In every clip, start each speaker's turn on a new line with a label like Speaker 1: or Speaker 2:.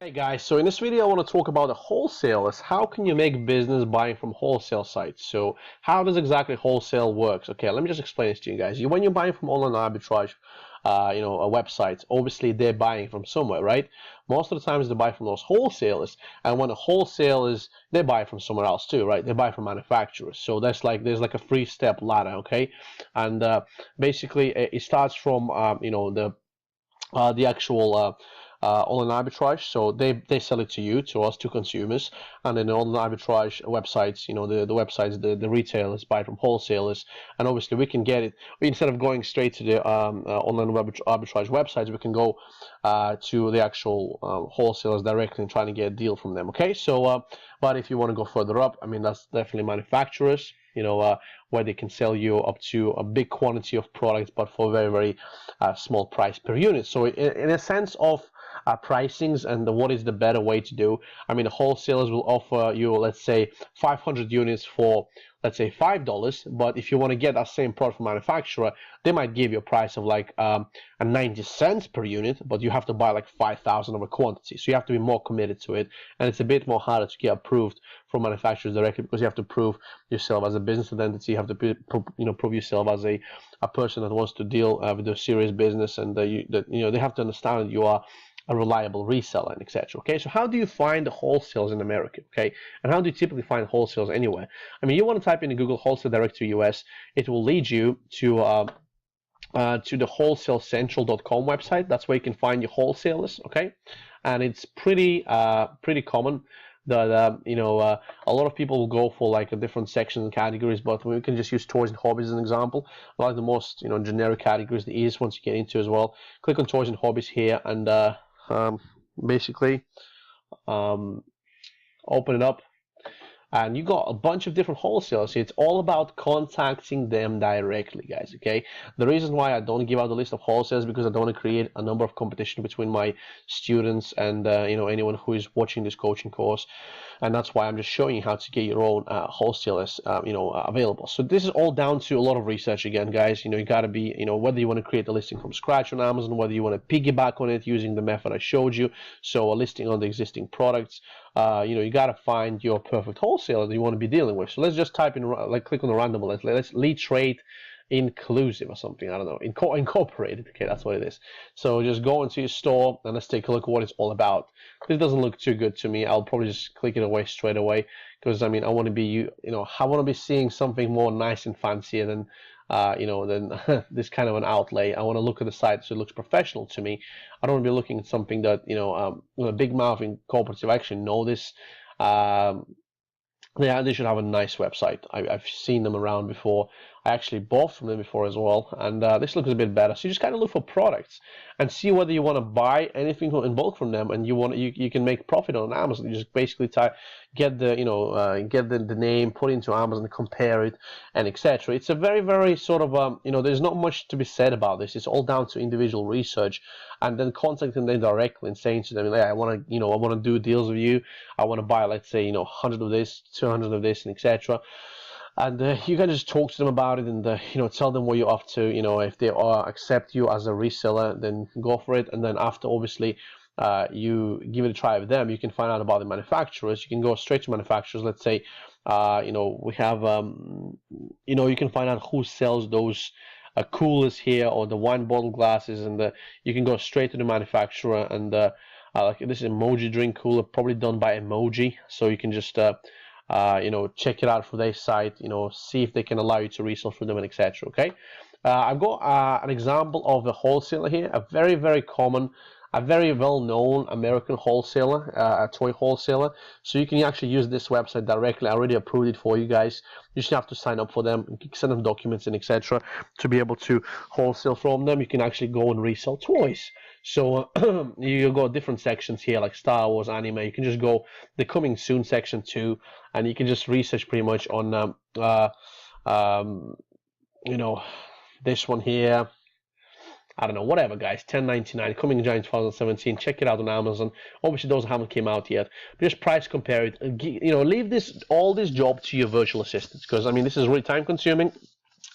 Speaker 1: Hey guys, so in this video I want to talk about the wholesalers. How can you make business buying from wholesale sites? So how does exactly wholesale works? Okay, let me just explain this to you guys. When you're buying from online arbitrage, a website, obviously they're buying from somewhere, right? Most of the times they buy from those wholesalers, and when a wholesale is, they buy from somewhere else too, right? They buy from manufacturers. So there's like a 3-step ladder, okay? And basically it starts from the actual online arbitrage. So they sell it to us, to consumers, and then the online arbitrage websites, the websites, the retailers buy from wholesalers, and obviously we can get it. Instead of going straight to the online arbitrage websites, we can go to the actual wholesalers directly and trying to get a deal from them. Okay, so but if you want to go further up, I mean, that's definitely manufacturers, where they can sell you up to a big quantity of products, but for a very, very small price per unit. So in a sense of pricings and what is the better way to do, I mean, the wholesalers will offer you, let's say, 500 units for, let's say, $5, but if you want to get that same product from manufacturer, they might give you a price of like 90 cents per unit, but you have to buy like 5,000 of a quantity, so you have to be more committed to it, and it's a bit more harder to get approved from manufacturers directly, because you have to prove yourself as a business identity, you have to prove yourself as a person that wants to deal with a serious business, and they have to understand that you are a reliable reseller, and etc. Okay, so how do you find the wholesales in America? Okay, and how do you typically find wholesales anywhere? I mean, you want to type in Google wholesale directory US, it will lead you to the wholesalecentral.com website. That's where you can find your wholesalers. Okay, and it's pretty common that a lot of people will go for like a different sections and categories, but we can just use toys and hobbies as an example. Like the most generic categories, the easiest ones to get into as well. Click on toys and hobbies here, and basically open it up, and you got a bunch of different wholesalers. It's all about contacting them directly, guys. Okay, the reason why I don't give out the list of wholesalers, because I don't want to create a number of competition between my students and anyone who is watching this coaching course, and that's why I'm just showing you how to get your own wholesalers available. So this is all down to a lot of research again, guys. You got to be, whether you want to create a listing from scratch on Amazon, whether you want to piggyback on it using the method I showed you, so a listing on the existing products, you got to find your perfect wholesaler that you want to be dealing with. So let's just type in, like, click on the random, let's lead trade inclusive or something, I don't know, incorporated. Okay, that's what it is. So just go into your store and let's take a look at what it's all about. This doesn't look too good to me. I'll probably just click it away straight away, because I mean, I want to be I want to be seeing something more nice and fancier than than this kind of an outlay. I want to look at the site so it looks professional to me. I don't want to be looking at something that with a big mouth in cooperative. I actually know this. Yeah, they should have a nice website. I've seen them around before. I actually bought from them before as well, and this looks a bit better. So you just kind of look for products and see whether you want to buy anything in bulk from them, and you can make profit on Amazon. You just basically get the get the name, put it into Amazon, compare it, and etc. It's a very, very sort of there's not much to be said about this. It's all down to individual research, and then contacting them directly and saying to them, hey, I want to do deals with you. I want to buy, let's say, 100 of this, 200 of this, and etc. And you can just talk to them about it, and tell them what you're up to. If they accept you as a reseller, then go for it. And then after, obviously, you give it a try with them, you can find out about the manufacturers. You can go straight to manufacturers. Let's say we have you can find out who sells those coolers here, or the wine bottle glasses, and you can go straight to the manufacturer. And like this is emoji drink cooler, probably done by Emoji, so you can just check it out for their site, see if they can allow you to resell through them, and etc. Okay, I've got an example of a wholesaler here, a very, very common, a very well-known American wholesaler, a toy wholesaler. So you can actually use this website directly. I already approved it for you guys. You just have to sign up for them, send them documents and etc. to be able to wholesale from them. You can actually go and resell toys. So you got different sections here, like Star Wars, anime. You can just go the coming soon section too, and you can just research pretty much on this one here. I don't know, whatever, guys. $10.99 coming January 2017. Check it out on Amazon. Obviously, those haven't came out yet. But just price compare it. Leave all this job to your virtual assistants, because I mean, this is really time consuming.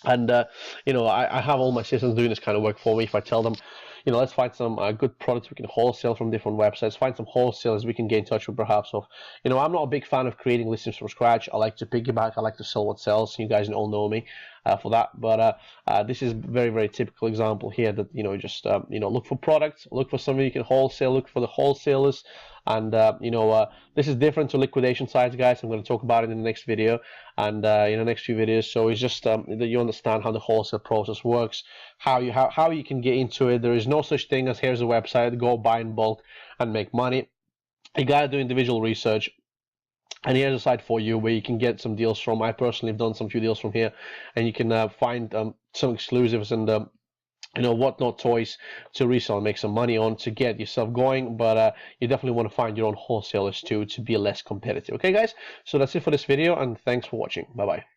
Speaker 1: And I have all my assistants doing this kind of work for me. If I tell them, let's find some good products we can wholesale from different websites, find some wholesalers we can get in touch with perhaps. Of, I'm not a big fan of creating listings from scratch. I like to piggyback. I like to sell what sells. You guys all know me for that. But this is very, very typical example here that, just, look for products, look for something you can wholesale, look for the wholesalers. And this is different to liquidation sites, guys. I'm going to talk about it in the next video and in the next few videos. So it's just that you understand how the wholesale process works, how you can get into it. There is no such thing as here's a website, go buy in bulk and make money. You got to do individual research. And here's a site for you where you can get some deals from. I personally have done some few deals from here, and you can find some exclusives and whatnot toys to resell and make some money on to get yourself going. But you definitely want to find your own wholesalers too to be less competitive. Okay, guys, so that's it for this video, and thanks for watching. Bye bye.